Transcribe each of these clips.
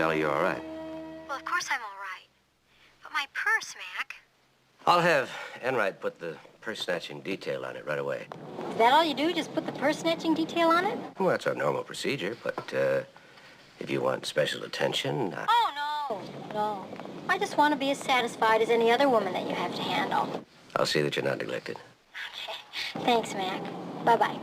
Sally, you're all right. Well, of course I'm all right. But my purse, Mac. I'll have Enright put the purse-snatching detail on it right away. Is that all you do? Just put the purse-snatching detail on it? Well, that's our normal procedure, but if you want special attention... Oh, no. I just want to be as satisfied as any other woman that you have to handle. I'll see that you're not neglected. Okay. Thanks, Mac. Bye-bye.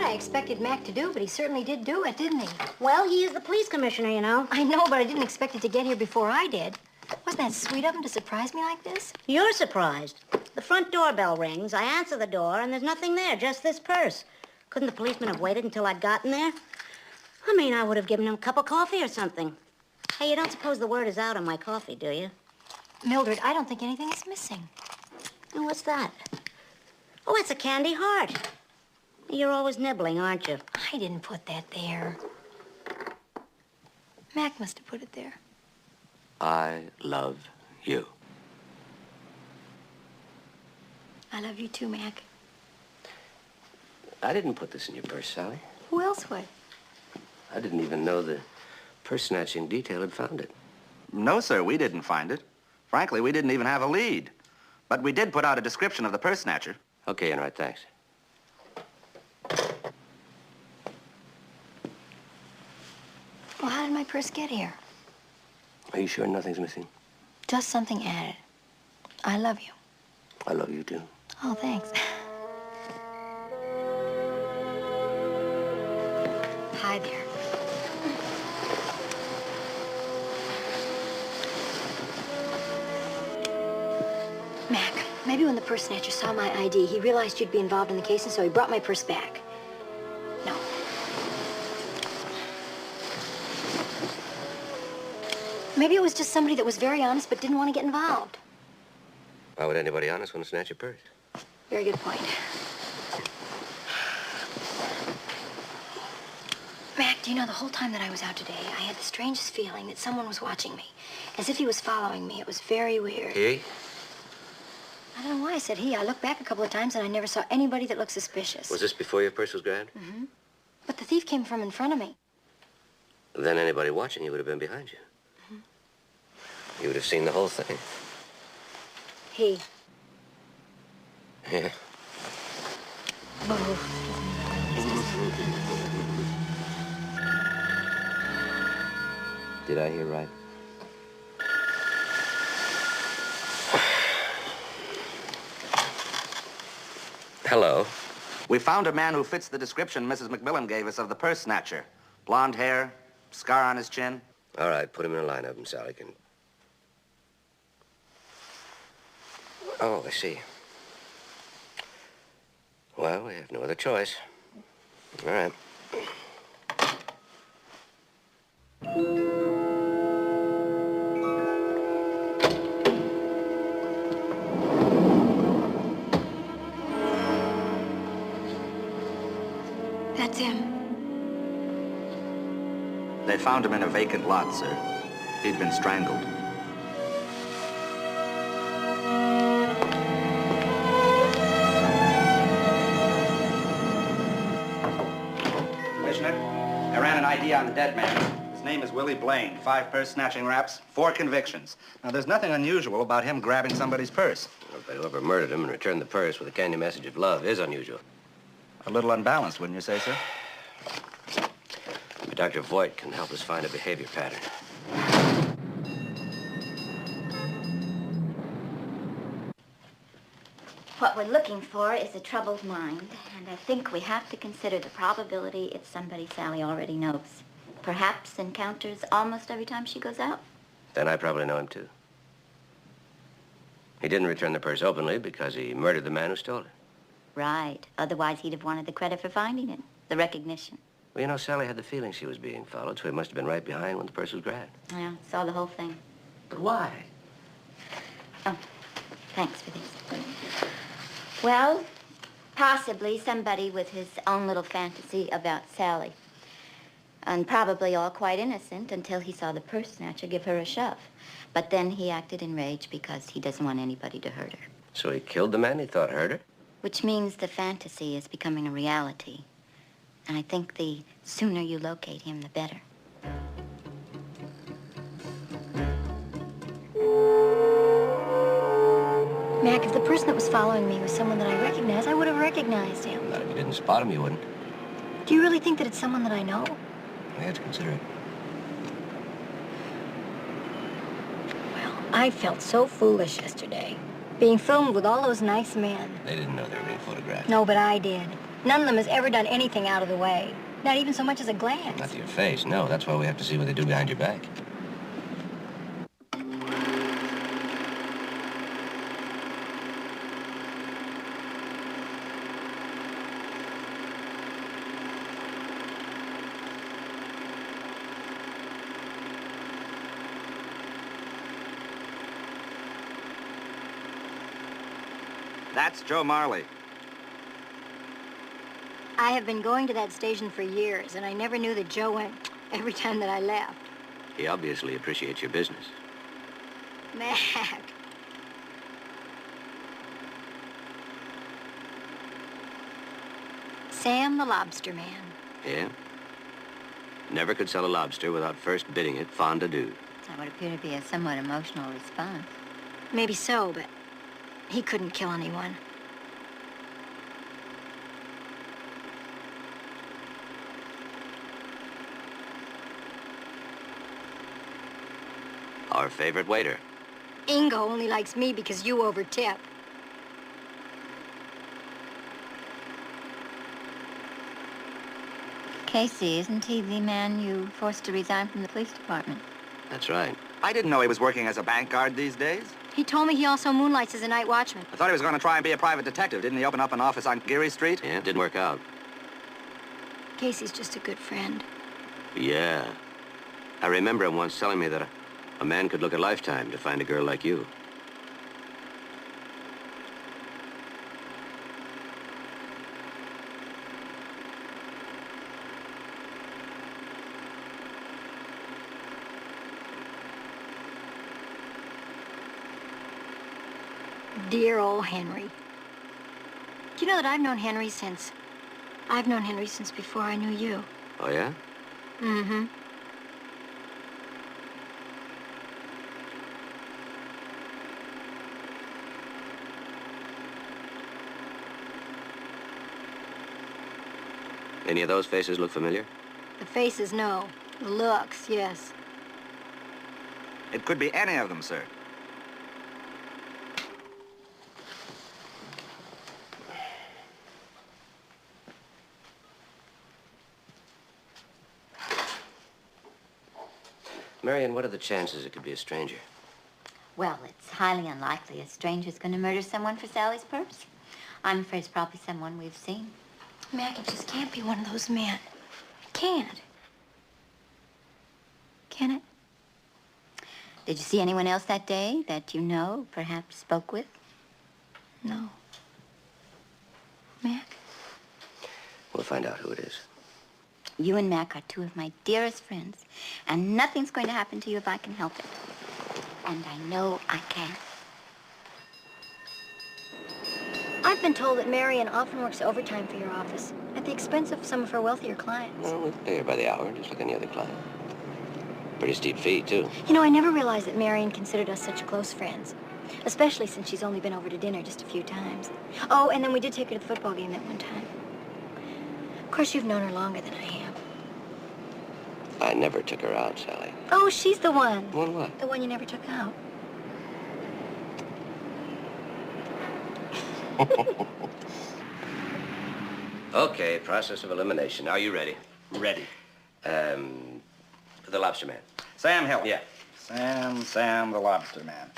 I expected Mac to do, but he certainly did do it, didn't he? Well, he is the police commissioner, you know. I know, but I didn't expect it to get here before I did. Wasn't that sweet of him to surprise me like this? You're surprised. The front doorbell rings, I answer the door, and there's nothing there, just this purse. Couldn't the policeman have waited until I'd gotten there? I mean, I would have given him a cup of coffee or something. Hey, you don't suppose the word is out on my coffee, do you? Mildred, I don't think anything is missing. And what's that? Oh, it's a candy heart. You're always nibbling, aren't you? I didn't put that there. Mac must have put it there. I love you. I love you too, Mac. I didn't put this in your purse, Sally. Who else would? I didn't even know the purse-snatching detail had found it. No, sir, we didn't find it. Frankly, we didn't even have a lead. But we did put out a description of the purse snatcher. Okay, Enright, thanks. Well, how did my purse get here? Are you sure nothing's missing? Just something added. I love you. I love you, too. Oh, thanks. Hi there. Mac, maybe when the purse snatcher saw my ID, he realized you'd be involved in the case, and so he brought my purse back. No. Maybe it was just somebody that was very honest but didn't want to get involved. Why would anybody honest want to snatch your purse? Very good point. Mac, do you know, the whole time that I was out today, I had the strangest feeling that someone was watching me. As if he was following me. It was very weird. He? I don't know why I said he. I looked back a couple of times and I never saw anybody that looked suspicious. Was this before your purse was grabbed? Mm-hmm. But the thief came from in front of me. Then anybody watching you would have been behind you. You would have seen the whole thing. He. Yeah. Did I hear right? Hello. We found a man who fits the description Mrs. McMillan gave us of the purse snatcher. Blonde hair, scar on his chin. All right, put him in a lineup and Sally can... Oh, I see. Well, we have no other choice. All right. That's him. They found him in a vacant lot, sir. He'd been strangled. Commissioner, I ran an ID on the dead man. His name is Willie Blaine. 5 purse-snatching raps, 4 convictions. Now, there's nothing unusual about him grabbing somebody's purse. Well, but whoever murdered him and returned the purse with a candy message of love is unusual. A little unbalanced, wouldn't you say, sir? But Dr. Voigt can help us find a behavior pattern. What we're looking for is a troubled mind, and I think we have to consider the probability it's somebody Sally already knows. Perhaps encounters almost every time she goes out. Then I probably know him, too. He didn't return the purse openly because he murdered the man who stole it. Right. Otherwise, he'd have wanted the credit for finding it, the recognition. Well, you know, Sally had the feeling she was being followed, so he must have been right behind when the purse was grabbed. Yeah, saw the whole thing. But why? Oh, thanks for these. Well, possibly somebody with his own little fantasy about Sally. And probably all quite innocent until he saw the purse snatcher give her a shove. But then he acted in rage because he doesn't want anybody to hurt her. So he killed the man he thought hurt her? Which means the fantasy is becoming a reality. And I think the sooner you locate him, the better. Mac, if the person that was following me was someone that I recognized, I would have recognized him. Not if you didn't spot him, you wouldn't. Do you really think that it's someone that I know? We have to consider it. Well, I felt so foolish yesterday. Being filmed with all those nice men. They didn't know they were being photographed. No, but I did. None of them has ever done anything out of the way. Not even so much as a glance. Not to your face, no. That's why we have to see what they do behind your back. That's Joe Marley. I have been going to that station for years, and I never knew that Joe went every time that I left. He obviously appreciates your business. Mac. Sam the Lobster Man. Yeah? Never could sell a lobster without first bidding it fondue. That would appear to be a somewhat emotional response. Maybe so, but he couldn't kill anyone. Our favorite waiter. Ingo only likes me because you overtip. Casey, isn't he the man you forced to resign from the police department? That's right. I didn't know he was working as a bank guard these days. He told me he also moonlights as a night watchman. I thought he was going to try and be a private detective. Didn't he open up an office on Geary Street? Yeah, it didn't work out. Casey's just a good friend. Yeah. I remember him once telling me that a man could look a lifetime to find a girl like you. Dear old Henry. Do you know that I've known Henry since before I knew you? Oh, yeah? Mm-hmm. Any of those faces look familiar? The faces, no. The looks, yes. It could be any of them, sir. Marion, what are the chances it could be a stranger? Well, it's highly unlikely a stranger's going to murder someone for Sally's purse. I'm afraid it's probably someone we've seen. Mac, it just can't be one of those men. It can't. Can it? Did you see anyone else that day that you know, perhaps spoke with? No. Mac? We'll find out who it is. You and Mac are two of my dearest friends, and nothing's going to happen to you if I can help it. And I know I can. I've been told that Marion often works overtime for your office at the expense of some of her wealthier clients. Well, we pay her by the hour, just like any other client. Pretty steep fee, too. You know, I never realized that Marion considered us such close friends, especially since she's only been over to dinner just a few times. Oh, and then we did take her to the football game that one time. Of course, you've known her longer than I have. I never took her out, Sally. Oh, she's the one. One what? The one you never took out. Okay, process of elimination. Are you ready? Ready. The lobster man. Sam Hill. Yeah. Sam the Lobster Man.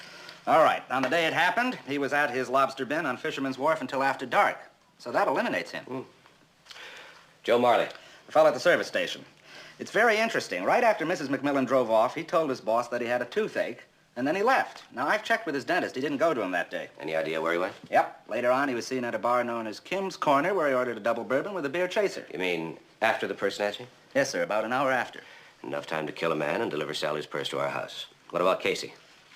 All right, on the day it happened, he was at his lobster bin on Fisherman's Wharf until after dark. So that eliminates him. Joe Marley. The fellow at the service station. It's very interesting. Right after Mrs. McMillan drove off, he told his boss that he had a toothache, and then he left. Now, I've checked with his dentist. He didn't go to him that day. Any idea where he went? Yep. Later on, he was seen at a bar known as Kim's Corner, where he ordered a double bourbon with a beer chaser. You mean after the purse snatching? Yes, sir, about an hour after. Enough time to kill a man and deliver Sally's purse to our house. What about Casey?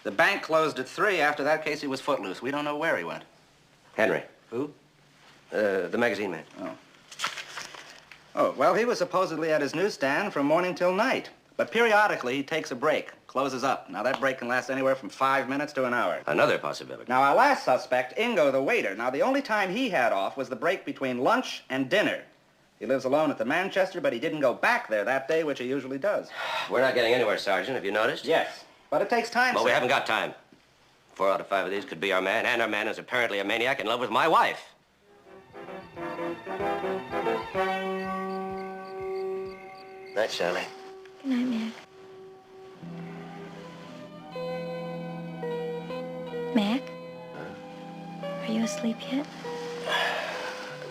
The bank closed at 3. After that, Casey was footloose. We don't know where he went. Henry. Who? The magazine man. Oh. Oh, well, he was supposedly at his newsstand from morning till night. But periodically, he takes a break, closes up. Now, that break can last anywhere from 5 minutes to an hour. Another possibility. Now, our last suspect, Ingo, the waiter. Now, the only time he had off was the break between lunch and dinner. He lives alone at the Manchester, but he didn't go back there that day, which he usually does. We're not getting anywhere, Sergeant. Have you noticed? Yes. But it takes time, Well, sir. we haven't got time. 4 out of 5 of these could be our man, and our man is apparently a maniac in love with my wife. Night, Sally. Good night, Mac. Mac? Are you asleep yet?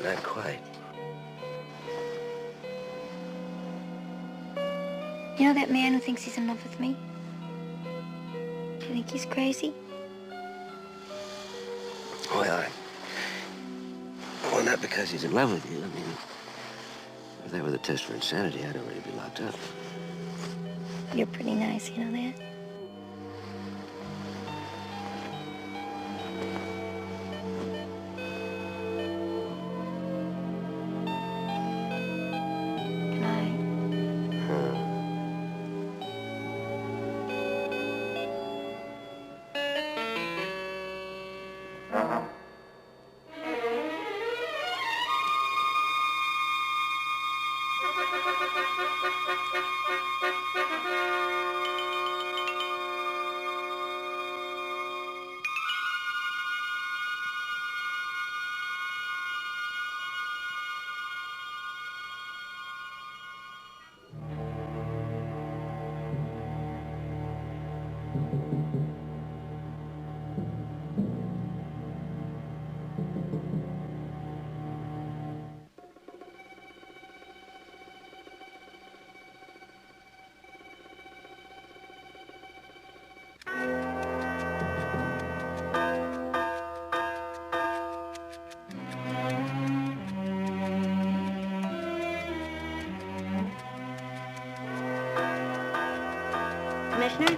Not quite. You know that man who thinks he's in love with me? Do you think he's crazy? Well, not because he's in love with you. I mean, if that were the test for insanity, I'd already be locked up. You're pretty nice, you know that? Good night. Commissioner?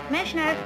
Commissioner?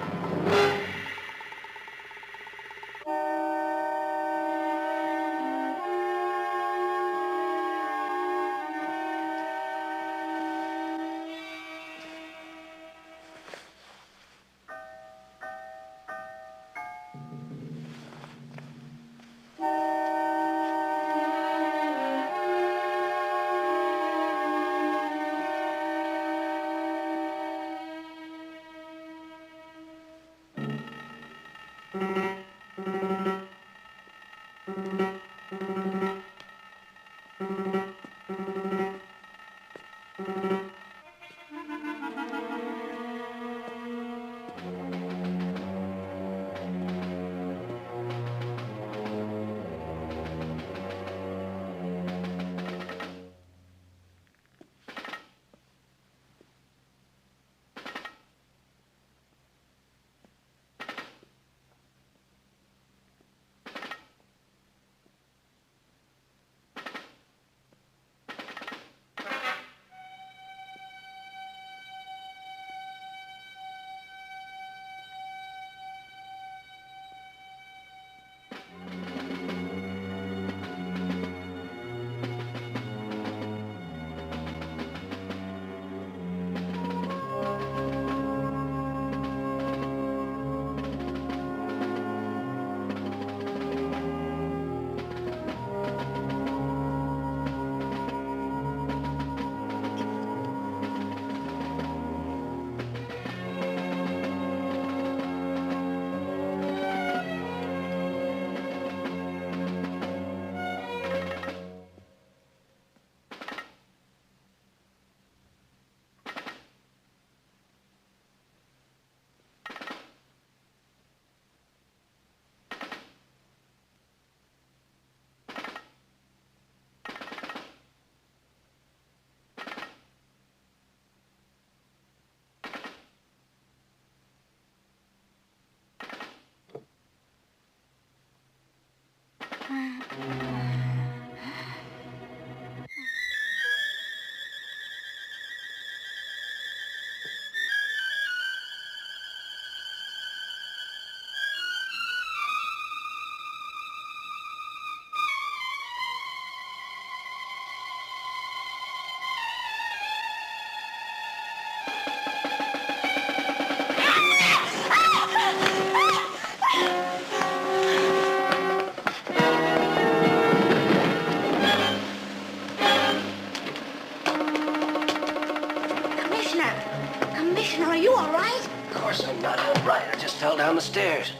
fell down the stairs.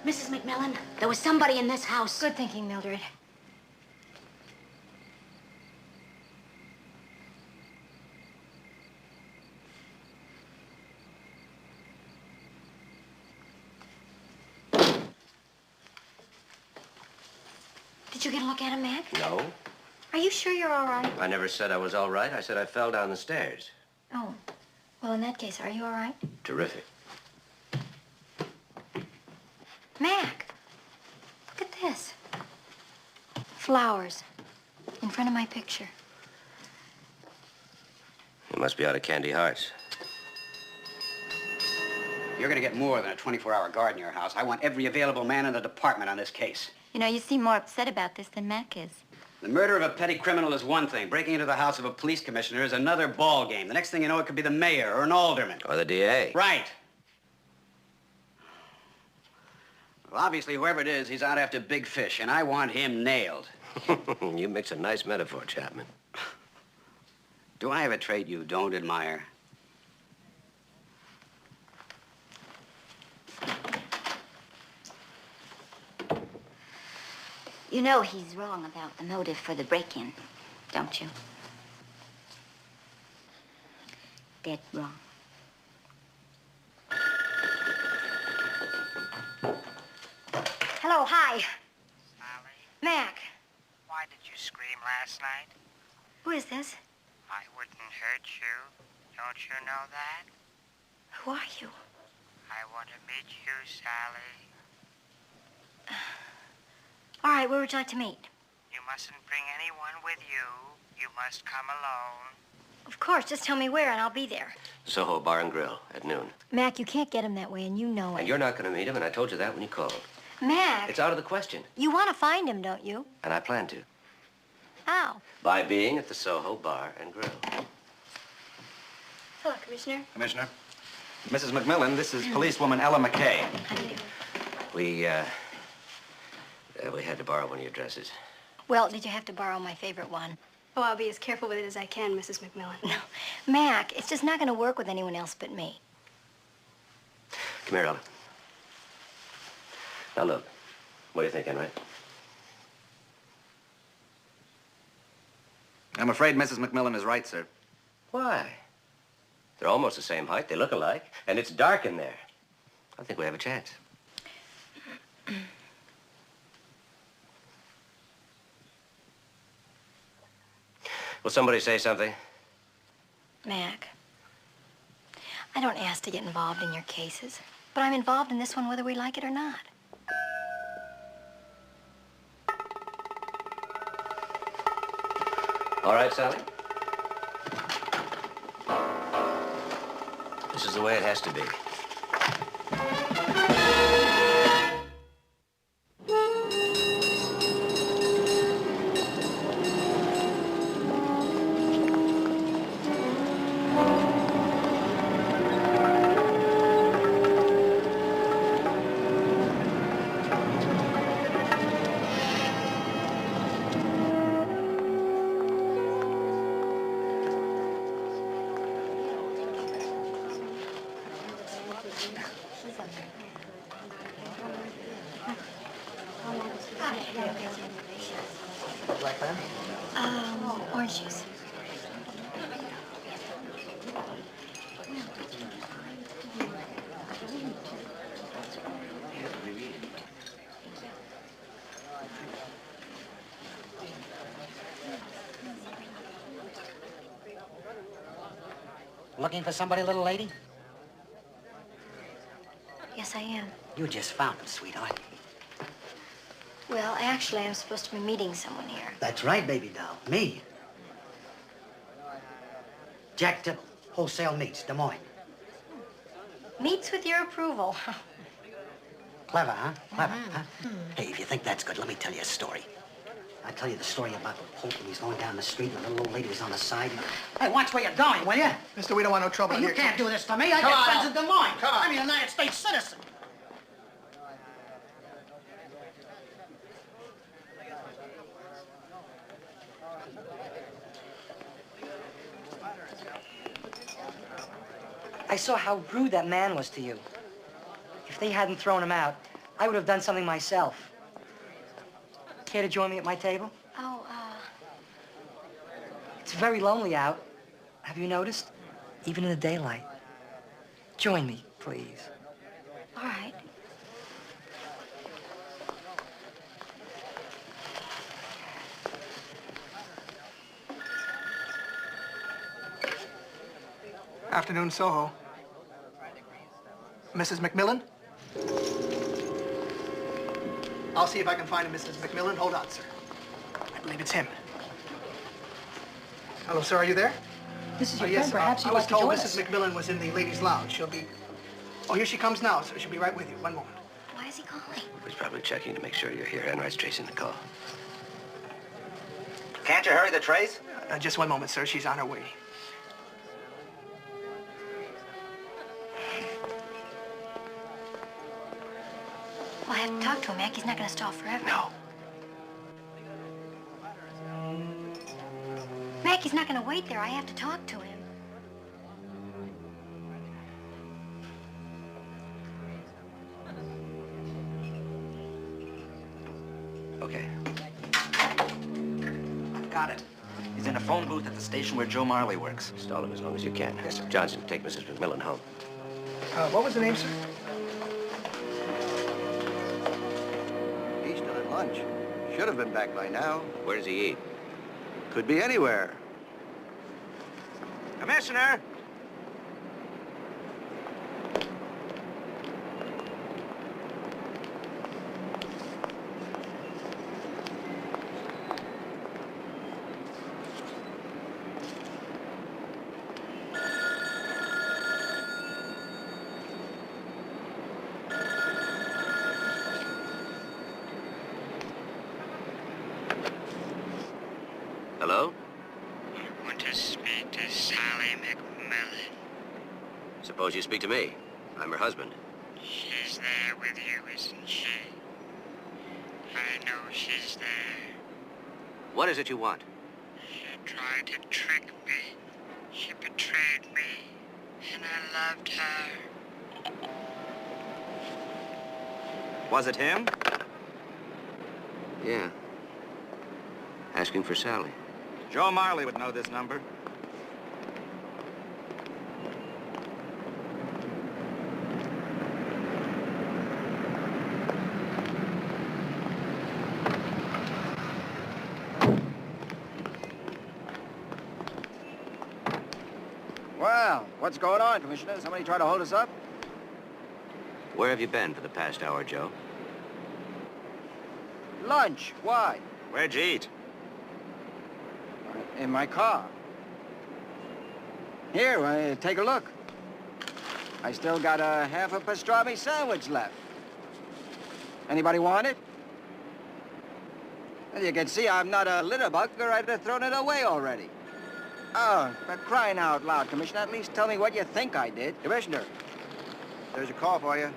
Mrs. McMillan, there was somebody in this house. Good thinking, Mildred. Did you get a look at him, Mac? No. Are you sure you're all right? I never said I was all right. I said I fell down the stairs. Oh. Well, in that case, are you all right? Terrific. Mac, look at this. Flowers in front of my picture. You must be out of Candy Hearts. You're gonna get more than a 24-hour guard in your house. I want every available man in the department on this case. You know, you seem more upset about this than Mac is. The murder of a petty criminal is one thing. Breaking into the house of a police commissioner is another ball game. The next thing you know, it could be the mayor or an alderman. Or the DA. Right. Well, obviously, whoever it is, he's out after big fish, and I want him nailed. You mix a nice metaphor, Chapman. Do I have a trait you don't admire? You know he's wrong about the motive for the break-in, don't you? Dead wrong. Hello, hi. Sally, Mac, why did you scream last night? who is this? I wouldn't hurt you. Don't you know that? Who are you? I want to meet you, Sally. All right, where would you like to meet? You mustn't bring anyone with you. You must come alone. Of course, just tell me where and I'll be there. Soho Bar and Grill at noon. Mac, you can't get him that way, and you know it. And you're not going to meet him, and I told you that when you called. Mac, It's out of the question, you want to find him, don't you? and I plan to. How? By being at the Soho Bar and Grill. Hello, Commissioner. Commissioner. Mrs. McMillan, this is policewoman Ella McKay. How do you do? We had to borrow one of your dresses. Well, did you have to borrow my favorite one? Oh, I'll be as careful with it as I can, Mrs. McMillan. No. Mac, it's just not going to work with anyone else but me. Come here, Ella. Now, look. What do you think, Henry? I'm afraid Mrs. McMillan is right, sir. Why? They're almost the same height. They look alike. And it's dark in there. I think we have a chance. Will somebody say something? Mac, I don't ask to get involved in your cases, but I'm involved in this one whether we like it or not. All right, Sally. This is the way it has to be. Orange juice. Looking for somebody, little lady? Yes, I am. You just found him, sweetheart. Well, actually, I'm supposed to be meeting someone here. That's right, baby doll. Me. Jack Tibble, Wholesale Meats, Des Moines. Meets with your approval. Clever, huh? Clever, huh? Hey, if you think that's good, let me tell you a story. I'll tell you the story about the Pope when he's going down the street and the little old lady was on the side. Hey, watch where you're going, will you? Mister, we don't want no trouble Hey, in you here. can't do this to me. I Come got on, friends in Des Moines. Come on. I'm a United States citizen. I saw how rude that man was to you. You If they hadn't thrown him out, I would have done something myself. Care to join me at my table? Oh, It's very lonely out. Have you noticed? Even in the daylight. Join me, please. all right. Afternoon, Soho. Mrs. McMillan? I'll see if I can find a Mrs. McMillan. Hold on, sir. I believe it's him. Hello, sir. Are you there? This is your Yes. friend. Perhaps you'd I was like to told join Mrs. us. McMillan was in the ladies' lounge. She'll be... Oh, here she comes now, sir. She'll be right with you. One moment. Why is he calling? He's probably checking to make sure you're here. Enright's tracing the call. Can't you hurry the trace? Just one moment, sir. She's on her way. Well, I have to talk to him, Mac. He's not going to stall forever. No. Mac, he's not going to wait there. I have to talk to him. Okay. Got it. He's in a phone booth at the station where Joe Marley works. Stall him as long as you can. Yes, sir. Johnson, take Mrs. McMillan home. What was the name, sir? He's still at lunch. Should have been back by now. Where does he eat? Could be anywhere. Commissioner! Hello? I want to speak to Sally McMillan. Suppose you speak to me. I'm her husband. She's there with you, isn't she? I know she's there. What is it you want? She tried to trick me. She betrayed me, and I loved her. Was it him? Yeah. Asking for Sally. Joe Marley would know this number. Well, what's going on, Commissioner? Somebody try to hold us up? Where have you been for the past hour, Joe? Lunch. Why? Where'd you eat? In my car. Here, take a look. I still got a half a pastrami sandwich left. Anybody want it? As you can see, I'm not a litter bug, or I'd have thrown it away already. Oh, for crying out loud, Commissioner, at least tell me what you think I did. Commissioner, there's a call for you.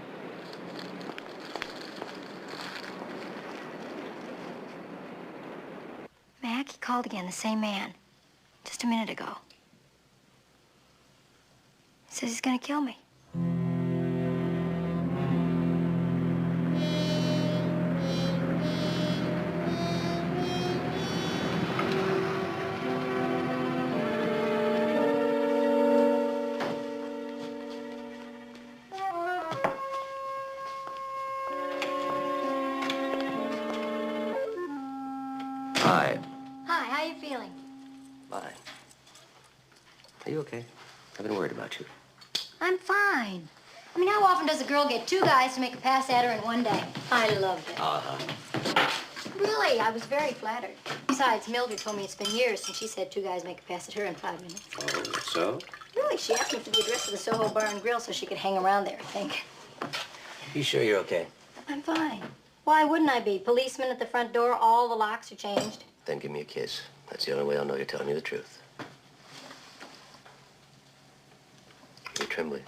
Mac, he called again, the same man. Just a minute ago. He says he's gonna kill me. Hi. Hi, how you feeling? Fine. Are you okay? I've been worried about you. I'm fine. I mean, how often does a girl get two guys to make a pass at her in one day? I loved it. Really, I was very flattered. Besides, Mildred told me it's been years since she said two guys make a pass at her in 5 minutes. Oh, so? Really, she asked me for the address of the Soho Bar and Grill so she could hang around there, I think. You sure you're okay? I'm fine. Why wouldn't I be? Policeman at the front door, all the locks are changed. Then give me a kiss. That's the only way I'll know you're telling me the truth. You're trembling.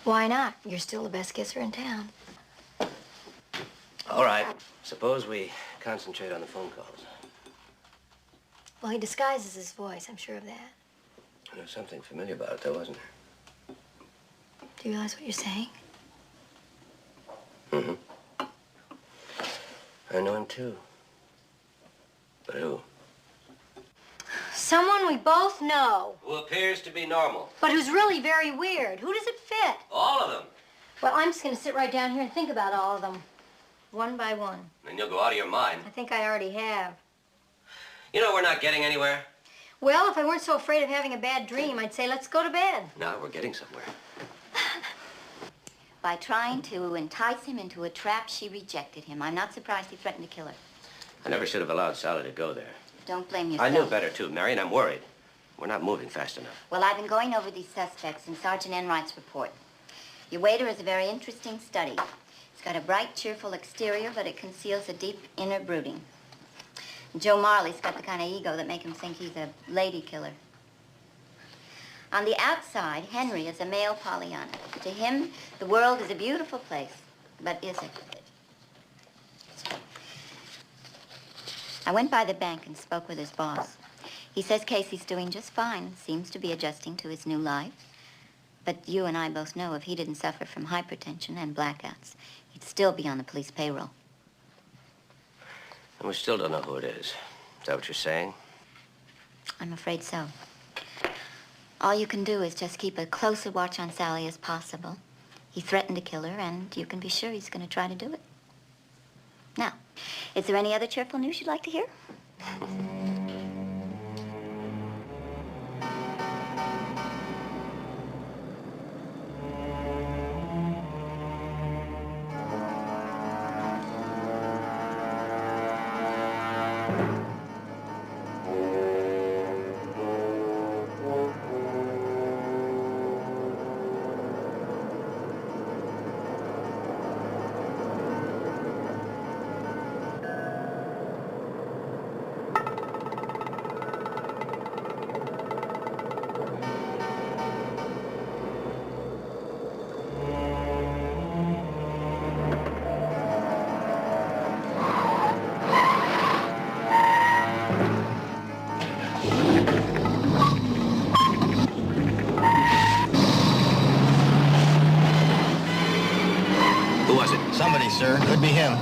Why not? You're still the best kisser in town. All right. Suppose we concentrate on the phone calls. Well, he disguises his voice, I'm sure of that. There's something familiar about it, though, wasn't there? Do you realize what you're saying? I know him too. But who? Someone we both know. Who appears to be normal. But who's really very weird. Who does it fit? All of them. Well, I'm just going to sit right down here and think about all of them. One by one. Then you'll go out of your mind. I think I already have. You know we're not getting anywhere. Well, if I weren't so afraid of having a bad dream, I'd say let's go to bed. Now we're getting somewhere. By trying to entice him into a trap, she rejected him. I'm not surprised he threatened to kill her. I never should have allowed Sally to go there. Don't blame yourself. I knew better, too, Marion. I'm worried. We're not moving fast enough. Well, I've been going over these suspects in Sergeant Enright's report. Your waiter is a very interesting study. It's got a bright, cheerful exterior, but it conceals a deep inner brooding. Joe Marley's got the kind of ego that make him think he's a lady killer. On the outside, Henry is a male Pollyanna. To him, the world is a beautiful place. But is it? I went by the bank and spoke with his boss. He says Casey's doing just fine, seems to be adjusting to his new life. But you and I both know if he didn't suffer from hypertension and blackouts, he'd still be on the police payroll. And we still don't know who it is. Is that what you're saying? I'm afraid so. All you can do is just keep a closer watch on Sally as possible. He threatened to kill her, and you can be sure he's going to try to do it. Now, is there any other cheerful news you'd like to hear? Somebody, sir. Could be him.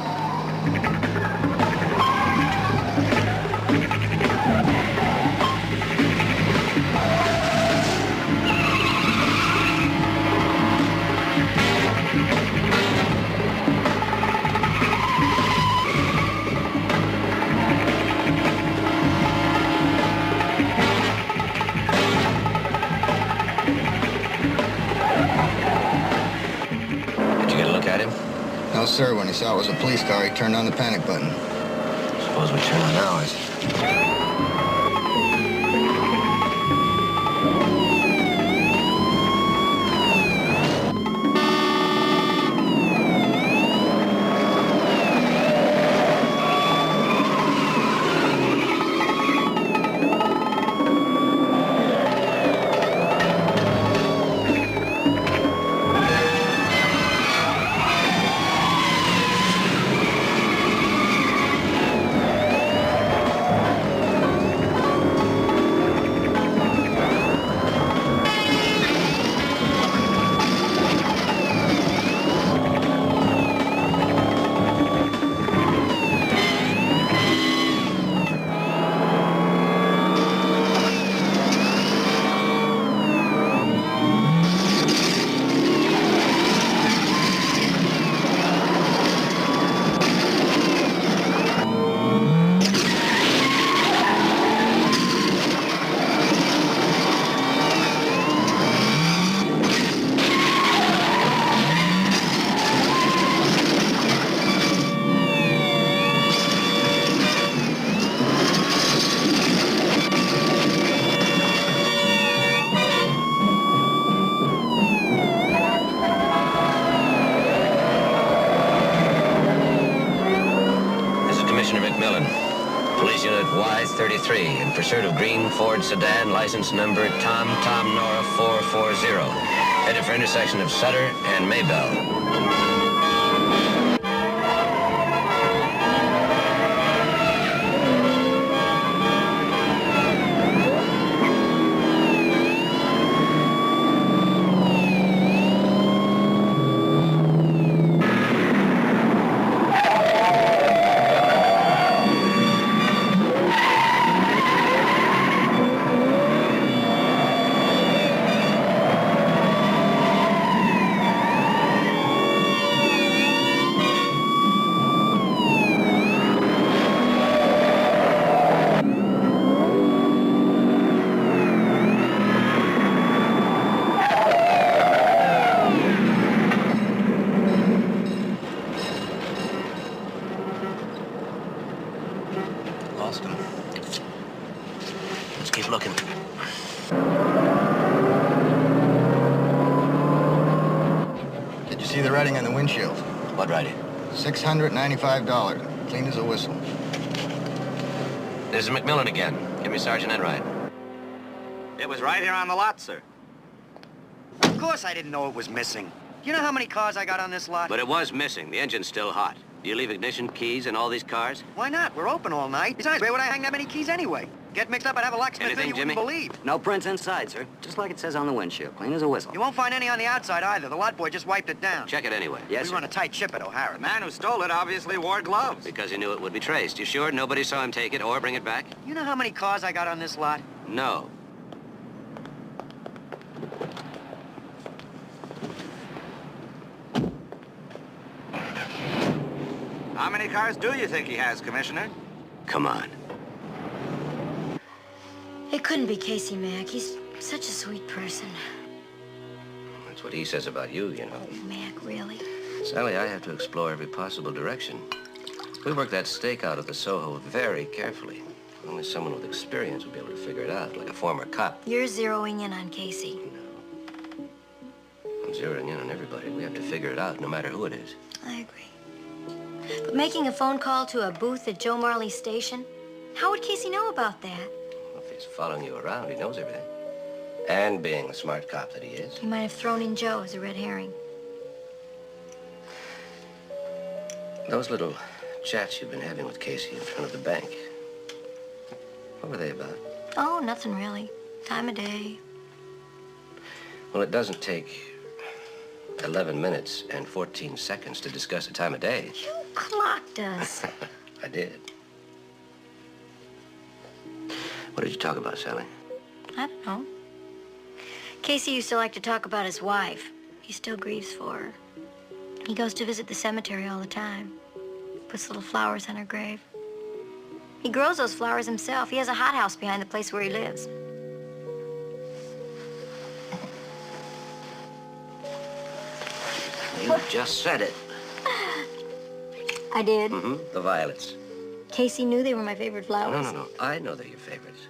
No, sir. When he saw it was a police car, he turned on the panic button. Suppose we turn on ours. McMillan. Police Unit Y33 in pursuit of green Ford sedan, license number Tom Nora 440. Headed for intersection of Sutter and Maybell. looking. Did you see the writing on the windshield? What writing? $695. Clean as a whistle. This is McMillan again. Give me Sergeant Enright. It was right here on the lot, sir. Of course I didn't know it was missing. You know how many cars I got on this lot? But it was missing. The engine's still hot. Do you leave ignition keys in all these cars? Why not? We're open all night. Besides, where would I hang that many keys anyway? Get mixed up and have a locksmith Anything, you wouldn't Jimmy? believe. No prints inside, sir. Just like it says on the windshield. Clean as a whistle. You won't find any on the outside either. The lot boy just wiped it down. Check it anyway. Yes, We sir. run a tight ship at O'Hara. The man who stole it obviously wore gloves. Because he knew it would be traced. You sure nobody saw him take it or bring it back? You know how many cars I got on this lot? No. How many cars do you think he has, Commissioner? Come on. It couldn't be Casey Mack. He's such a sweet person. That's what he says about you, you know. Mac, really? Sally, I have to explore every possible direction. We worked that stake out of the Soho very carefully. Only someone with experience would be able to figure it out, like a former cop. You're zeroing in on Casey. I'm zeroing in on everybody. We have to figure it out, no matter who it is. I agree. But making a phone call to a booth at Joe Marley's station? How would Casey know about that? Well, if he's following you around, he knows everything. And being the smart cop that he is. He might have thrown in Joe as a red herring. Those little chats you've been having with Casey in front of the bank, what were they about? Oh, nothing really. Time of day. Well, it doesn't take 11 minutes and 14 seconds to discuss the time of day. You clocked us. I did. What did you talk about, Sally? I don't know. Casey used to like to talk about his wife. He still grieves for her. He goes to visit the cemetery all the time. Puts little flowers on her grave. He grows those flowers himself. He has a hothouse behind the place where he lives. You just said it. I did. Mm-hmm. The violets. Casey knew they were my favorite flowers. No. I know they're your favorites.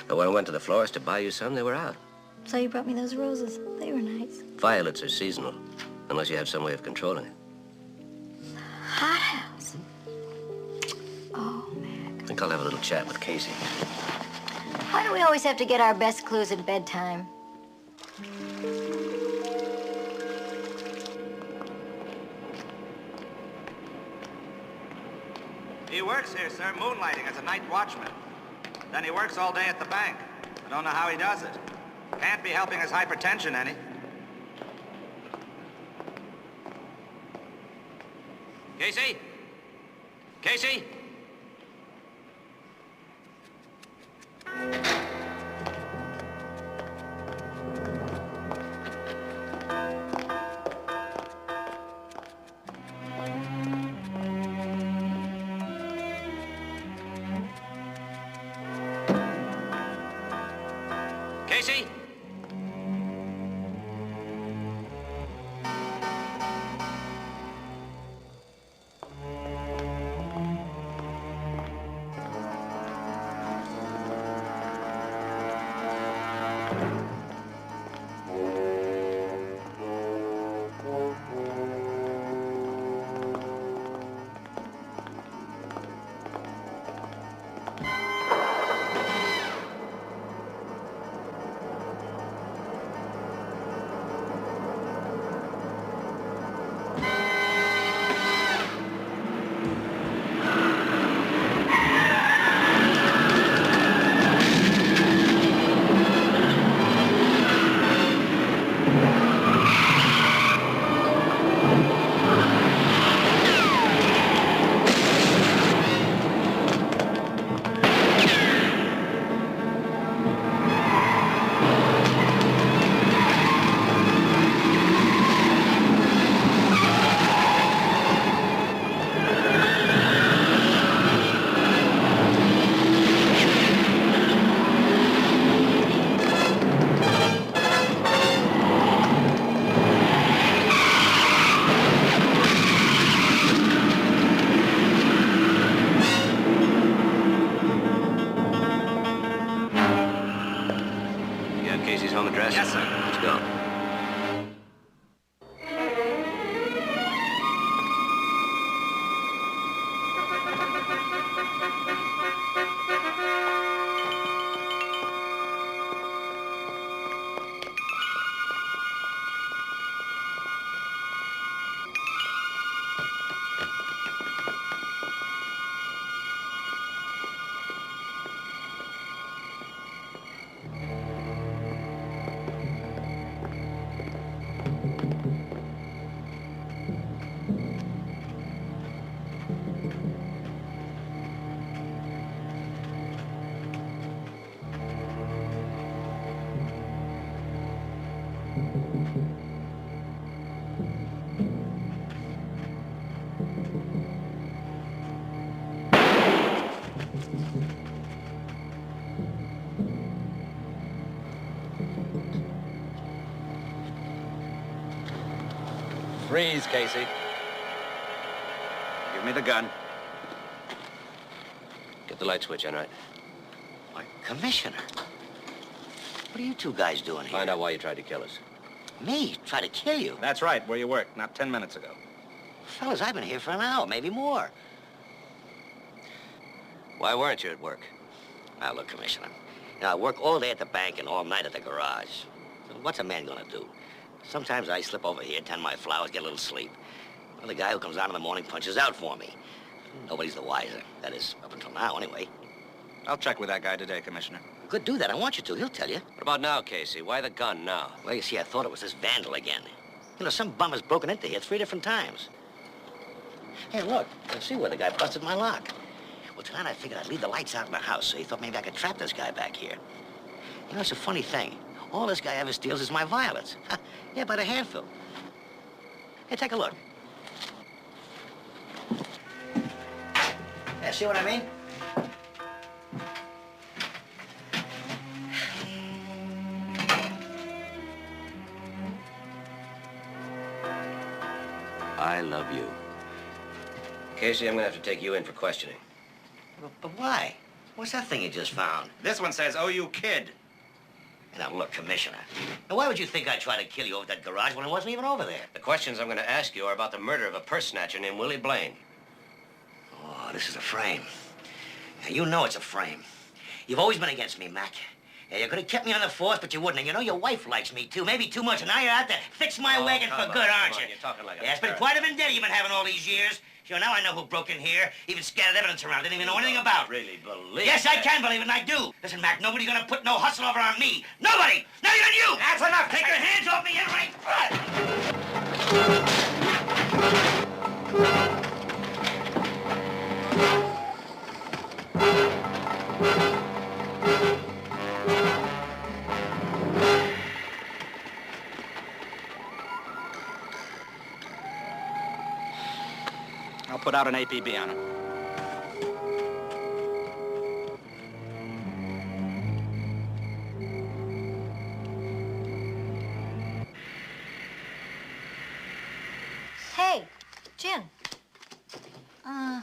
But when I went to the florist to buy you some, they were out. So you brought me those roses. They were nice. Violets are seasonal, unless you have some way of controlling it. Hothouse. Oh, I think I'll have a little chat with Casey. why do we always have to get our best clues at bedtime? He works here, sir, moonlighting as a night watchman. Then he works all day at the bank. I don't know how he does it. Can't be helping his hypertension any. Casey? Casey? Casey? Freeze, Casey. Give me the gun. Get the light switch in, right? Why, Commissioner, what are you two guys doing here? Find out why you tried to kill us. Me? Try to kill you? That's right, where you worked, not 10 minutes ago. Fellas, I've been here for an hour, maybe more. Why weren't you at work? Now, look, Commissioner. Now, I work all day at the bank and all night at the garage. So what's a man gonna do? Sometimes I slip over here, tend my flowers, get a little sleep. Well, the guy who comes out in the morning punches out for me. Nobody's the wiser. That is, up until now, anyway. I'll check with that guy today, Commissioner. Good, do that. I want you to. He'll tell you. What about now, Casey? Why the gun now? Well, you see, I thought it was this vandal again. You know, some bum has broken into here 3 different times. Hey, look. You see where the guy busted my lock. Well, tonight I figured I'd leave the lights out in the house, so he thought maybe I could trap this guy back here. You know, it's a funny thing. All this guy ever steals is my violets. Yeah, by the handful. Hey, take a look. Yeah, see what I mean? I love you. Casey, I'm gonna have to take you in for questioning. But why? What's that thing you just found? This one says, "Oh, you kid." Now, look, Commissioner. Now, why would you think I'd try to kill you over that garage when I wasn't even over there? The questions I'm gonna ask you are about the murder of a purse snatcher named Willie Blaine. Oh, this is a frame. Now, you know it's a frame. You've always been against me, Mac. Yeah, you could have kept me on the force, but you wouldn't. And you know your wife likes me, too. Maybe too much. And now you're out to fix my wagon for good, aren't you? You're talking like a... Yeah, it's been quite a vendetta you've been having all these years. Sure, now I know who broke in here, even scattered evidence around. Didn't even know anything about. Really believe Yes, I that? can believe it, and I do. Listen, Mac, nobody's gonna put no hustle over on me. Nobody! Not even you! That's enough! Take your hands off me, Henry! I'll put out an APB on him. Hey, gin. Now,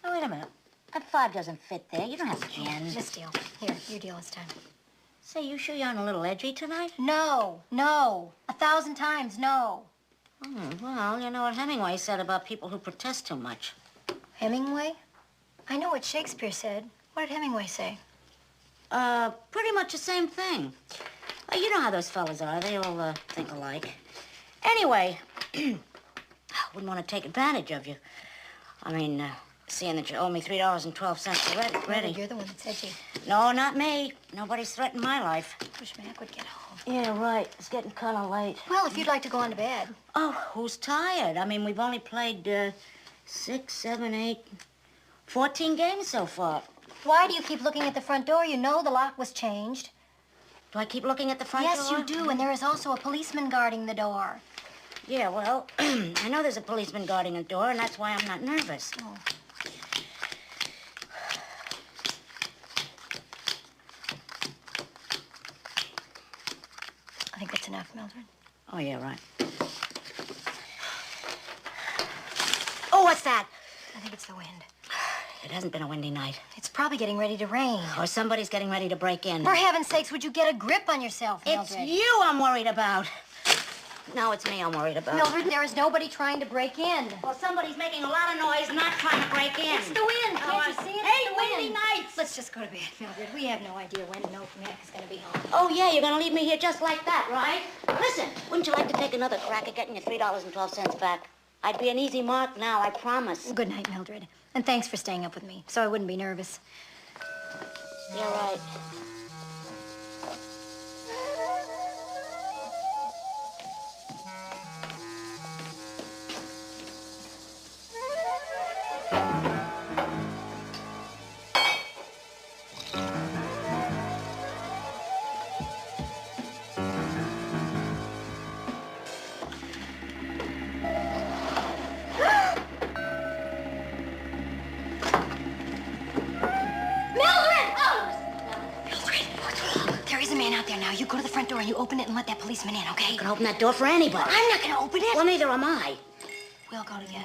wait a minute. That 5 doesn't fit there. You don't have gin. This deal. Here, your deal this time. Say, you sure you're on a little edgy tonight? No, no. 1,000 times no. Well, you know what Hemingway said about people who protest too much. Hemingway? I know what Shakespeare said. What did Hemingway say? Pretty much the same thing. You know how those fellas are. They all think alike. Anyway, I wouldn't want to take advantage of you. I mean, seeing that you owe me $3.12 already. You're the one that's edgy. No, not me. Nobody's threatened my life. Wish Mac would get home. Yeah, right. It's getting kind of late. Well, if you'd like to go on to bed. Oh, who's tired? I mean, we've only played 6, 7, 8, 14 games so far. Why do you keep looking at the front door? You know the lock was changed. Do I keep looking at the front door? Yes, you do, and there is also a policeman guarding the door. Yeah, well, I know there's a policeman guarding the door, and that's why I'm not nervous. Oh. I think that's enough, Mildred. Oh, yeah, right. Oh, what's that? I think it's the wind. It hasn't been a windy night. It's probably getting ready to rain. Or somebody's getting ready to break in. For heaven's sakes, would you get a grip on yourself, Mildred? It's you I'm worried about. No, it's me I'm worried about. Mildred, there is nobody trying to break in. Well, somebody's making a lot of noise, not trying to break in. It's the wind. Can't you see it? Hey, It's the windy wind. nights! Let's just go to bed, Mildred. We have no idea when Mac is going to be home. Oh, yeah, you're gonna leave me here just like that, right? Listen, wouldn't you like to take another crack at getting your $3.12 back? I'd be an easy mark now, I promise. Good night, Mildred. And thanks for staying up with me, so I wouldn't be nervous. You're right. door and you open it and let that policeman in, okay? I can open that door for anybody. I'm not gonna open it. Well, neither am I. We'll go together.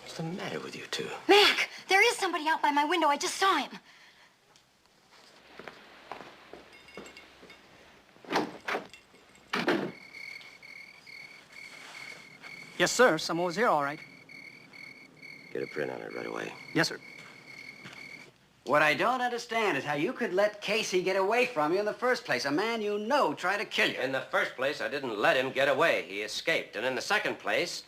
What's the matter with you two? Mac, there is somebody out by my window. I just saw him. Yes, sir. Someone was here, all right. Get a print on it right away. Yes, sir. What I don't understand is how you could let Casey get away from you in the first place. A man you know tried to kill you. In the first place, I didn't let him get away. He escaped. And in the second place,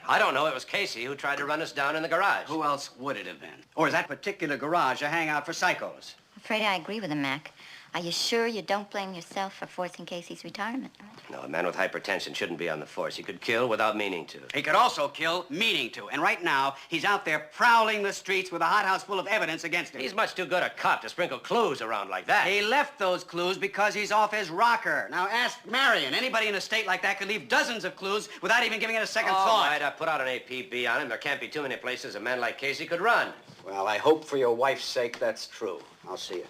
I don't know, it was Casey who tried to run us down in the garage. Who else would it have been? Or is that particular garage a hangout for psychos? I'm afraid I agree with him, Mac. Are you sure you don't blame yourself for forcing Casey's retirement? No, a man with hypertension shouldn't be on the force. He could kill without meaning to. He could also kill meaning to. And right now, he's out there prowling the streets with a hothouse full of evidence against him. He's much too good a cop to sprinkle clues around like that. He left those clues because he's off his rocker. Now ask Marion. Anybody in a state like that could leave dozens of clues without even giving it a second thought. All right, I put out an APB on him. There can't be too many places a man like Casey could run. Well, I hope for your wife's sake that's true. I'll see you.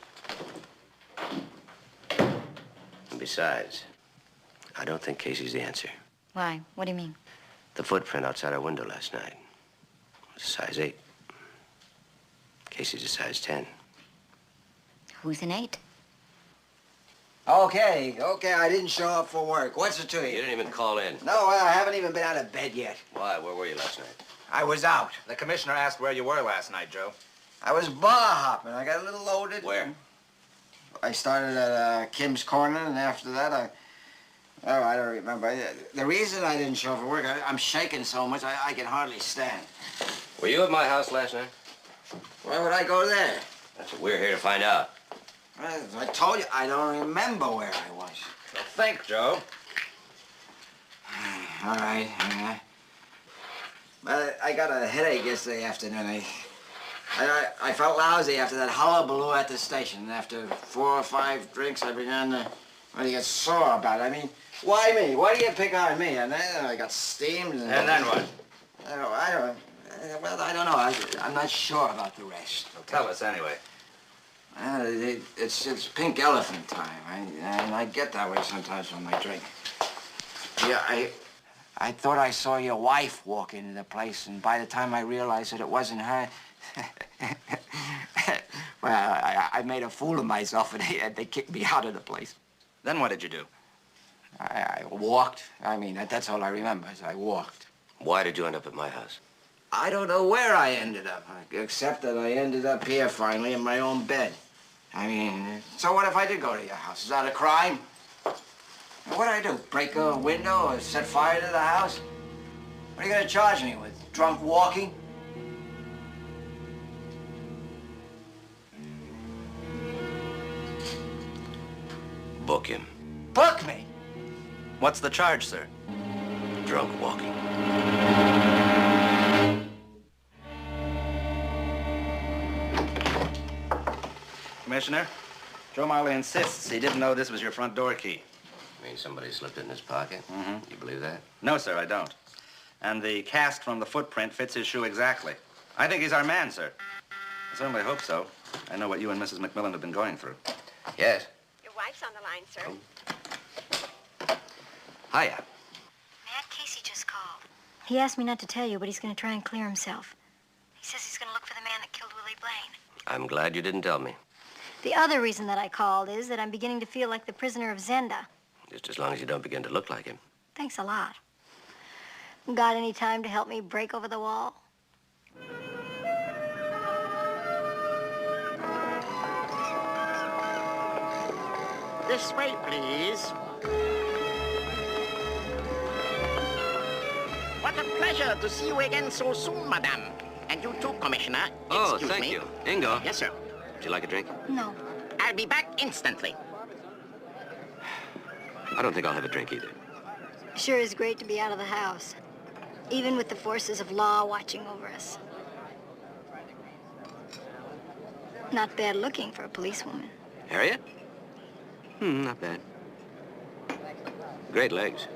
And besides, I don't think Casey's the answer. Why? What do you mean? The footprint outside our window last night was a size 8. Casey's a size 10. Who's an 8? Okay, I didn't show up for work. What's it to You you? didn't even call in. No, I haven't even been out of bed yet. Why? Where were you last night? I was out. The commissioner asked where you were last night, Joe. I was bar hopping. I got a little loaded. Where? I started at Kim's Corner, and after that, I don't remember. The reason I didn't show up for work, I'm shaking so much, I can hardly stand. Were you at my house last night? Why would I go there? That's what we're here to find out. I told you, I don't remember where I was. Well, think, Joe. All right. But I got a headache yesterday afternoon. I felt lousy after that hullabaloo at the station. After 4 or 5 drinks, I began to get sore about it. I mean, why me? Why do you pick on me? And then I got steamed. And then what? I don't know. I'm not sure about the rest. Well, tell us anyway. It's pink elephant time. And I get that way sometimes when I drink. Yeah, I thought I saw your wife walk into the place, and by the time I realized that it wasn't her, well, I made a fool of myself, and they kicked me out of the place. Then what did you do? I walked. I mean, that's all I remember, is I walked. Why did you end up at my house? I don't know where I ended up, except that I ended up here finally in my own bed. I mean, so what if I did go to your house? Is that a crime? What'd I do? Break a window or set fire to the house? What are you gonna charge me with? Drunk walking? Book him. Book me? What's the charge, sir? Drunk walking. Commissioner, Joe Marley insists he didn't know this was your front door key. You mean somebody slipped it in his pocket? Mm-hmm. You believe that? No, sir, I don't. And the cast from the footprint fits his shoe exactly. I think he's our man, sir. I certainly hope so. I know what you and Mrs. McMillan have been going through. Yes. Your wife's on the line, sir. Hiya. Matt, Casey just called. He asked me not to tell you, but he's going to try and clear himself. He says he's going to look for the man that killed Willie Blaine. I'm glad you didn't tell me. The other reason that I called is that I'm beginning to feel like the prisoner of Zenda. Just as long as you don't begin to look like him. Thanks a lot. Got any time to help me break over the wall? This way, please. What a pleasure to see you again so soon, madame. And you too, Commissioner. Oh, Excuse thank me. you. Ingo. Yes, sir. Would you like a drink? No. I'll be back instantly. I don't think I'll have a drink either. Sure is great to be out of the house, even with the forces of law watching over us. Not bad looking for a policewoman. Harriet? Not bad. Great legs.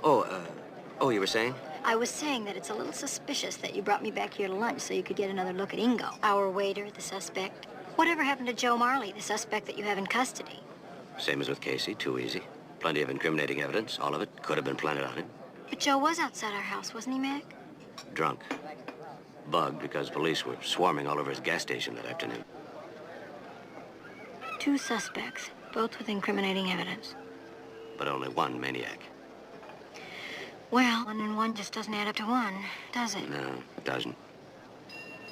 Oh, you were saying? I was saying that it's a little suspicious that you brought me back here to lunch so you could get another look at Ingo, our waiter, the suspect. Whatever happened to Joe Marley, the suspect that you have in custody? Same as with Casey, too easy. Plenty of incriminating evidence. All of it could have been planted on him. But Joe was outside our house, wasn't he, Mac? Drunk. Bugged because police were swarming all over his gas station that afternoon. 2 suspects, both with incriminating evidence. But only one maniac. Well, 1 and 1 just doesn't add up to 1, does it? No, it doesn't.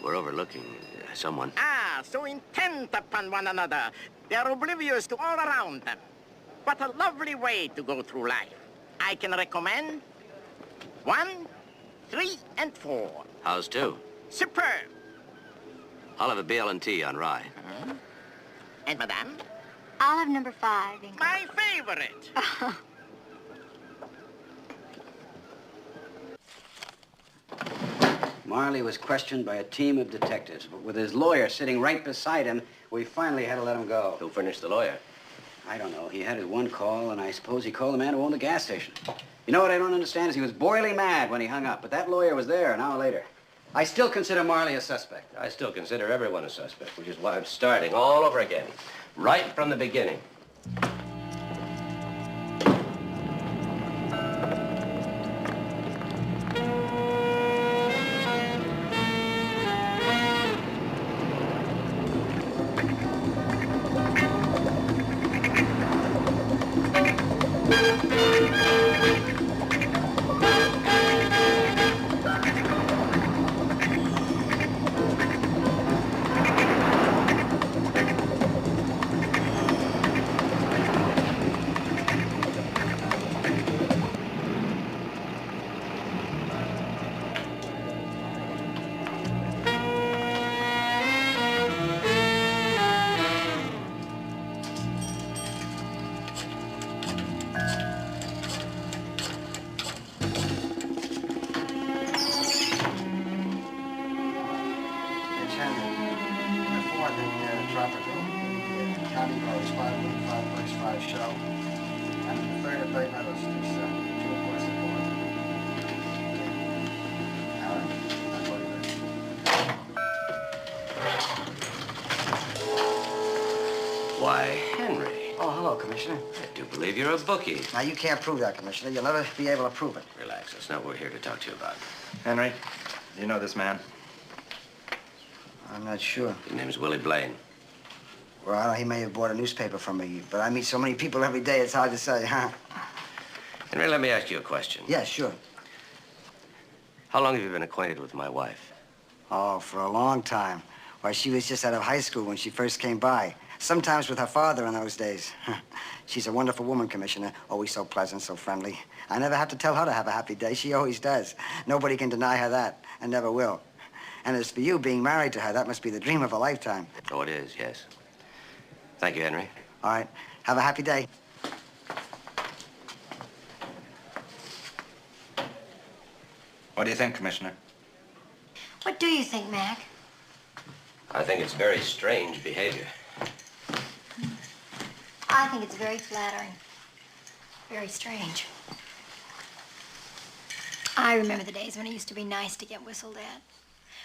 We're overlooking someone. Ah, so intent upon one another. They're oblivious to all around them. What a lovely way to go through life. I can recommend 1, 3, and 4. How's 2? Superb. I'll have a BL&T on rye. And Madame? I'll have number 5, Ingo. My favorite. Marley was questioned by a team of detectives, but with his lawyer sitting right beside him, we finally had to let him go. Who furnished the lawyer? I don't know. He had his one call, and I suppose he called the man who owned the gas station. You know what I don't understand is he was boiling mad when he hung up, but that lawyer was there an hour later. I still consider Marley a suspect. I still consider everyone a suspect, which is why I'm starting all over again. Right from the beginning. Why, Henry. Oh, hello, Commissioner. I do believe you're a bookie. Now, you can't prove that, Commissioner. You'll never be able to prove it. Relax. That's not what we're here to talk to you about. Henry, you know this man? I'm not sure. His name's Willie Blaine. Well, he may have bought a newspaper from me, but I meet so many people every day, it's hard to say, huh? Henry, let me ask you a question. Yeah, sure. How long have you been acquainted with my wife? Oh, for a long time. Why, she was just out of high school when she first came by. Sometimes with her father in those days. She's a wonderful woman, Commissioner. Always so pleasant, so friendly. I never have to tell her to have a happy day. She always does. Nobody can deny her that, and never will. And as for you being married to her, that must be the dream of a lifetime. Oh, it is, yes. Thank you, Henry. All right. Have a happy day. What do you think, Commissioner? What do you think, Mac? I think it's very strange behavior. I think it's very flattering. Very strange. I remember the days when it used to be nice to get whistled at.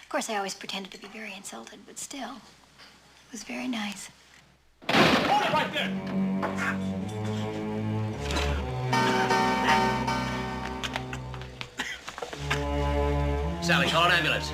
Of course, I always pretended to be very insulted, but still, it was very nice. Hold it right there! Sally, call an ambulance.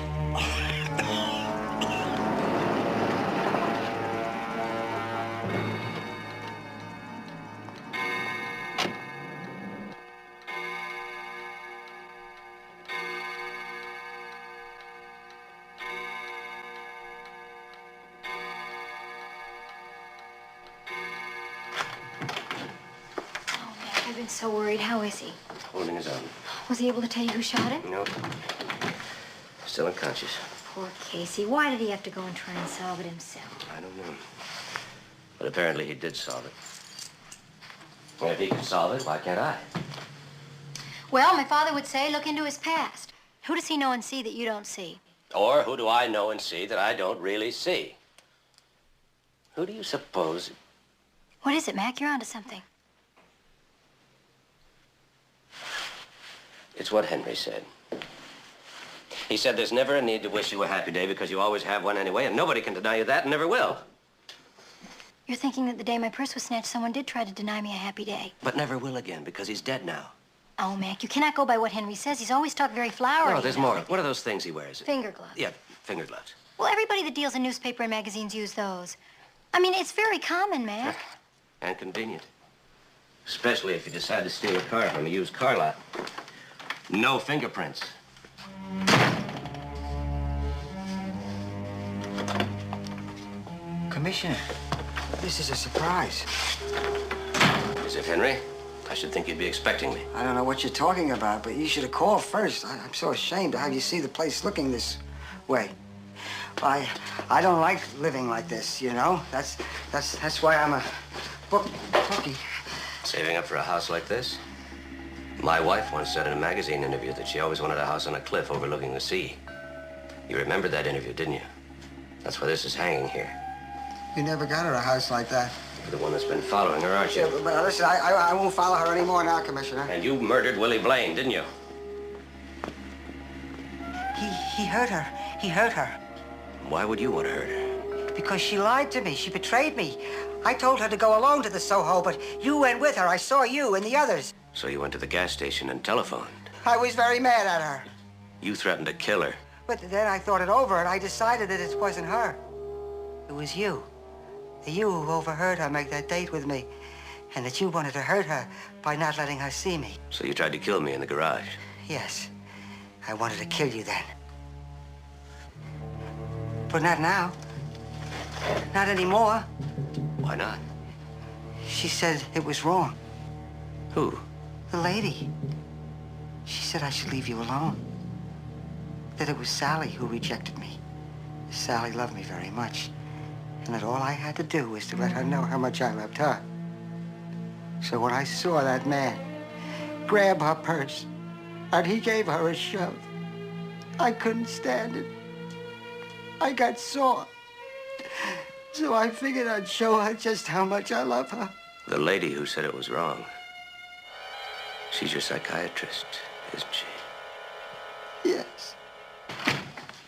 I've been so worried. How is he? Holding his own. Was he able to tell you who shot him? Nope. Still unconscious. Poor Casey. Why did he have to go and try and solve it himself? I don't know. But apparently he did solve it. Well, if he can solve it, why can't I? Well, my father would say, look into his past. Who does he know and see that you don't see? Or who do I know and see that I don't really see? Who do you suppose? What is it, Mac? You're onto something. It's what Henry said. He said there's never a need to wish you a happy day because you always have one anyway, and nobody can deny you that and never will. You're thinking that the day my purse was snatched, someone did try to deny me a happy day. But never will again because he's dead now. Oh, Mac, you cannot go by what Henry says. He's always talked very flowery. No, there's more. What are those things he wears? Finger gloves. Yeah, finger gloves. Well, everybody that deals in newspaper and magazines use those. I mean, it's very common, Mac. And convenient. Especially if you decide to steal a car from a used car lot. No fingerprints. Commissioner, this is a surprise. Is it, Henry? I should think you'd be expecting me. I don't know what you're talking about, but you should have called first. I'm so ashamed to have you see the place looking this way. I don't like living like this, you know? That's why I'm a bookie. Saving up for a house like this? My wife once said in a magazine interview that she always wanted a house on a cliff overlooking the sea. You remember that interview, didn't you? That's why this is hanging here. You never got her a house like that. You're the one that's been following her, aren't you? Yeah, but listen, I won't follow her anymore now, Commissioner. And you murdered Willie Blaine, didn't you? He hurt her. He hurt her. Why would you want to hurt her? Because she lied to me. She betrayed me. I told her to go alone to the Soho, but you went with her. I saw you and the others. So you went to the gas station and telephoned. I was very mad at her. You threatened to kill her. But then I thought it over, and I decided that it wasn't her. It was you. You who overheard her make that date with me, and that you wanted to hurt her by not letting her see me. So you tried to kill me in the garage? Yes. I wanted to kill you then. But not now. Not anymore. Why not? She said it was wrong. Who? The lady. She said I should leave you alone. That it was Sally who rejected me. Sally loved me very much. And that all I had to do was to let her know how much I loved her. So when I saw that man grab her purse and he gave her a shove, I couldn't stand it. I got sore. So I figured I'd show her just how much I love her. The lady who said it was wrong. She's your psychiatrist, isn't she? Yes.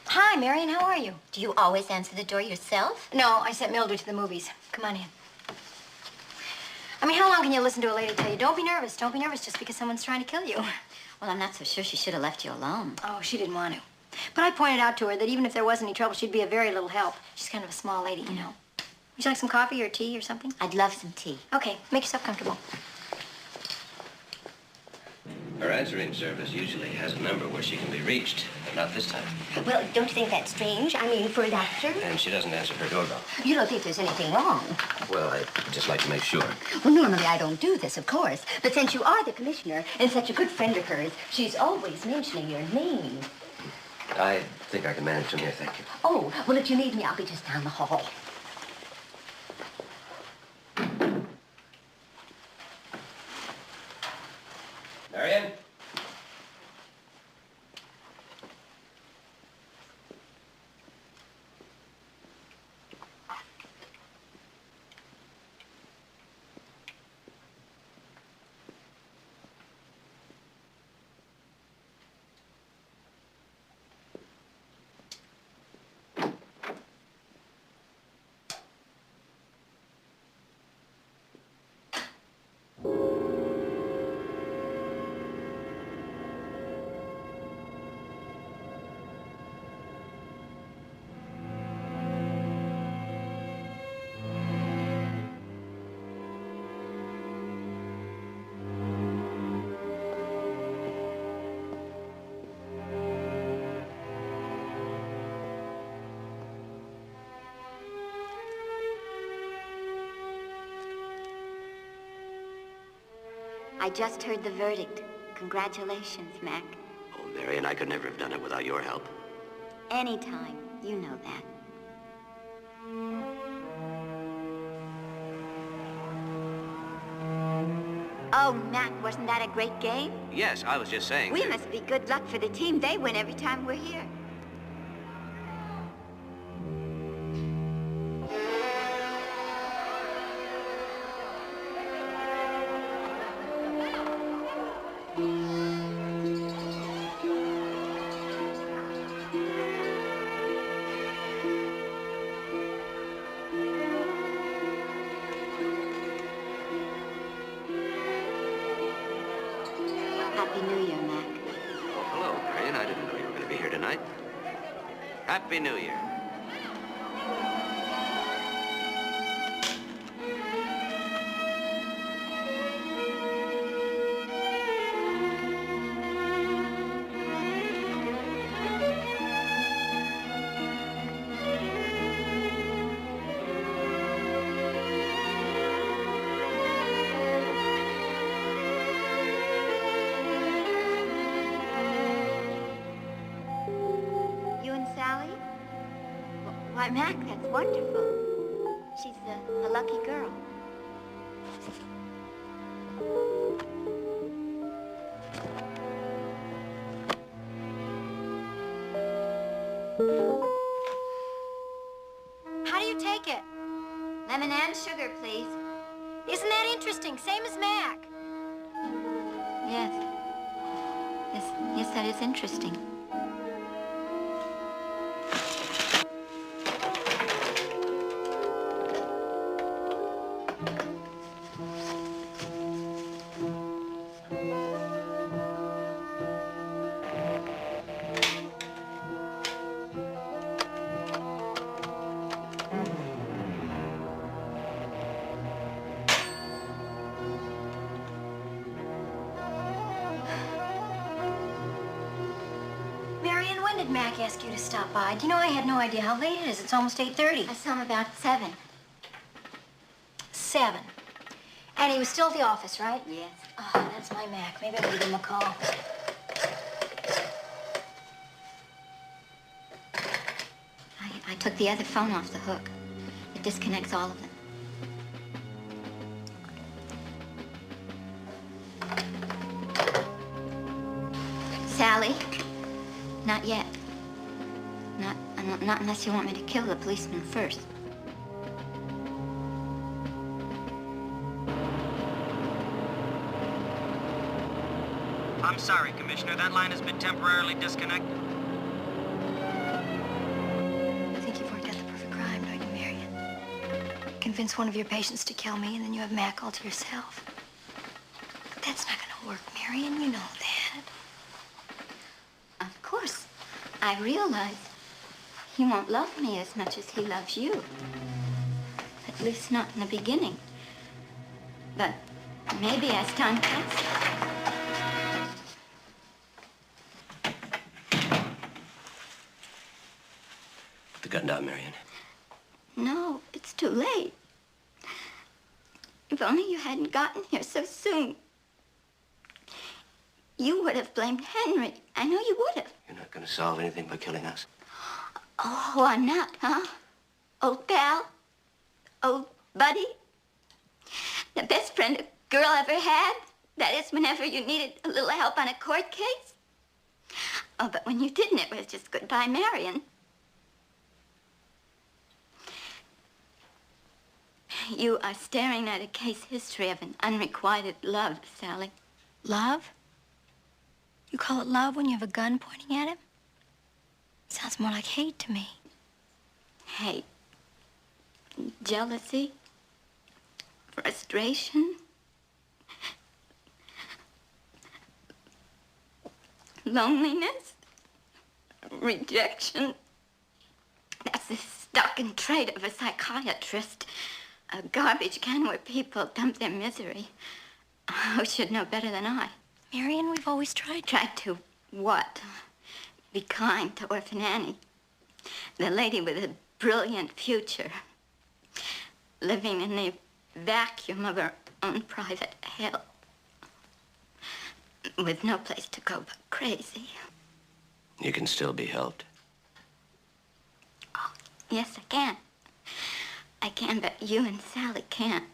Hi, Marion, how are you? Do you always answer the door yourself? No, I sent Mildred to the movies. Come on in. I mean, how long can you listen to a lady tell you, don't be nervous just because someone's trying to kill you? Well, I'm not so sure she should have left you alone. Oh, she didn't want to. But I pointed out to her that even if there wasn't any trouble, she'd be a very little help. She's kind of a small lady, you know. Would you like some coffee or tea or something? I'd love some tea. Okay, make yourself comfortable. Her answering service usually has a number where she can be reached, but not this time. Well, don't you think that's strange? I mean, for a doctor? And she doesn't answer her doorbell. You don't think there's anything wrong? Well, I'd just like to make sure. Well, normally I don't do this, of course. But since you are the commissioner and such a good friend of hers, she's always mentioning your name. I think I can manage from here, thank you. Oh, well, if you need me, I'll be just down the hall. Marion? I just heard the verdict. Congratulations, Mac. Oh, Marion, I could never have done it without your help. Anytime. You know that. Oh, Mac, wasn't that a great game? Yes, I was just saying. We must be good luck for the team. They win every time we're here. Happy New Year. You and Sally? Why, Mac, that's wonderful. She's a lucky girl. How do you take it? Lemon and sugar, please. Isn't that interesting? Same as Mac. Yes. Yes, that is interesting. Marion, when did Mac ask you to stop by? Do you know I had no idea how late it is? It's almost 8:30. I saw him about 7. 7. And he was still at the office, right? Yes. Oh, that's my Mac. Maybe I'll give him a call. I took the other phone off the hook. It disconnects all of them. Sally? Not yet. Not unless you want me to kill the policeman first. I'm sorry, Commissioner. That line has been temporarily disconnected. I think you've worked out the perfect crime, don't you, Marion? Convince one of your patients to kill me, and then you have Mac all to yourself. But that's not gonna work, Marion. You know that. Of course. I realize he won't love me as much as he loves you. At least not in the beginning. But maybe as time passes. Put the gun down, Marion. No, it's too late. If only you hadn't gotten here so soon. You would have blamed Henry. I know you would have. You're not going to solve anything by killing us. Oh, I'm not, huh? Old pal? Old buddy? The best friend a girl ever had? That is, whenever you needed a little help on a court case? Oh, but when you didn't, it was just goodbye, Marion. You are staring at a case history of an unrequited love, Sally. Love? You call it love when you have a gun pointing at him? Sounds more like hate to me. Hate. Jealousy. Frustration. Loneliness. Rejection. That's the stock and trade of a psychiatrist. A garbage can where people dump their misery. Who should know better than I? Marion, we've always tried. Tried to what? Be kind to Orphan Annie. The lady with a brilliant future. Living in the vacuum of her own private hell. With no place to go but crazy. You can still be helped. Oh, yes, I can. I can, but you and Sally can't.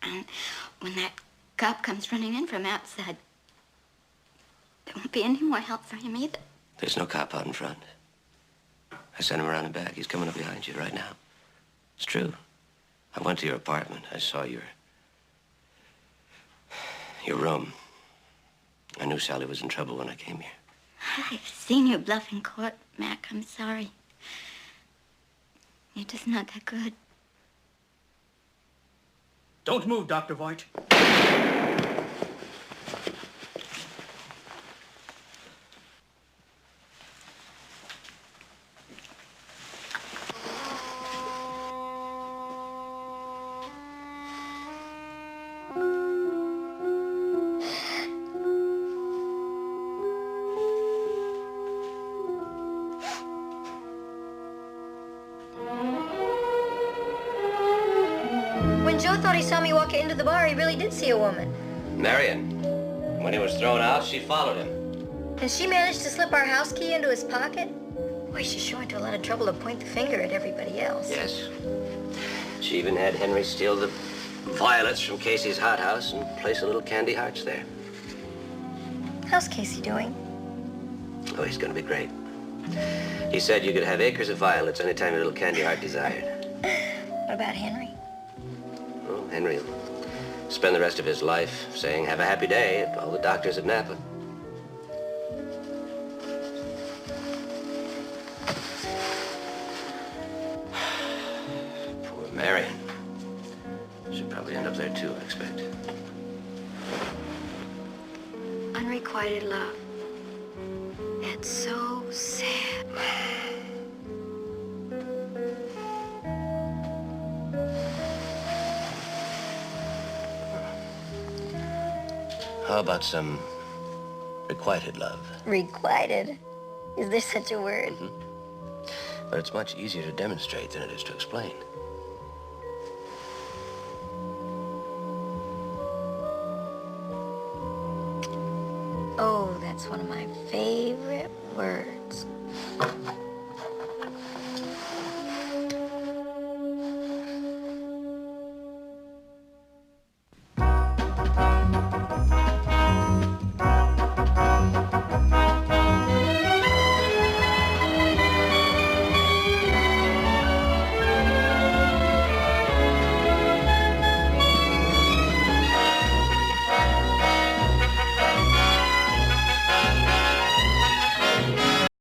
And when that cop comes running in from outside, there won't be any more help for him either. There's no cop out in front. I sent him around the back. He's coming up behind you right now. It's true. I went to your apartment. I saw your room. I knew Sally was in trouble when I came here. I've seen you bluff in court, Mac. I'm sorry. You're just not that good. Don't move, Dr. Voigt. Joe thought he saw me walk into the bar. He really did see a woman. Marion. When he was thrown out, she followed him. And she managed to slip our house key into his pocket? Boy, she sure went to a lot of trouble to point the finger at everybody else. Yes. She even had Henry steal the violets from Casey's hothouse and place a little candy hearts there. How's Casey doing? Oh, he's gonna be great. He said you could have acres of violets anytime your little candy heart desired. What about Henry? Well, Henry will spend the rest of his life saying, have a happy day at all the doctors at Napa. Poor Marion. She'll probably end up there too, I expect. Unrequited love. That's so sad. How about some requited love? Requited? Is there such a word? But it's much easier to demonstrate than it is to explain. Oh, that's one of my favorite words.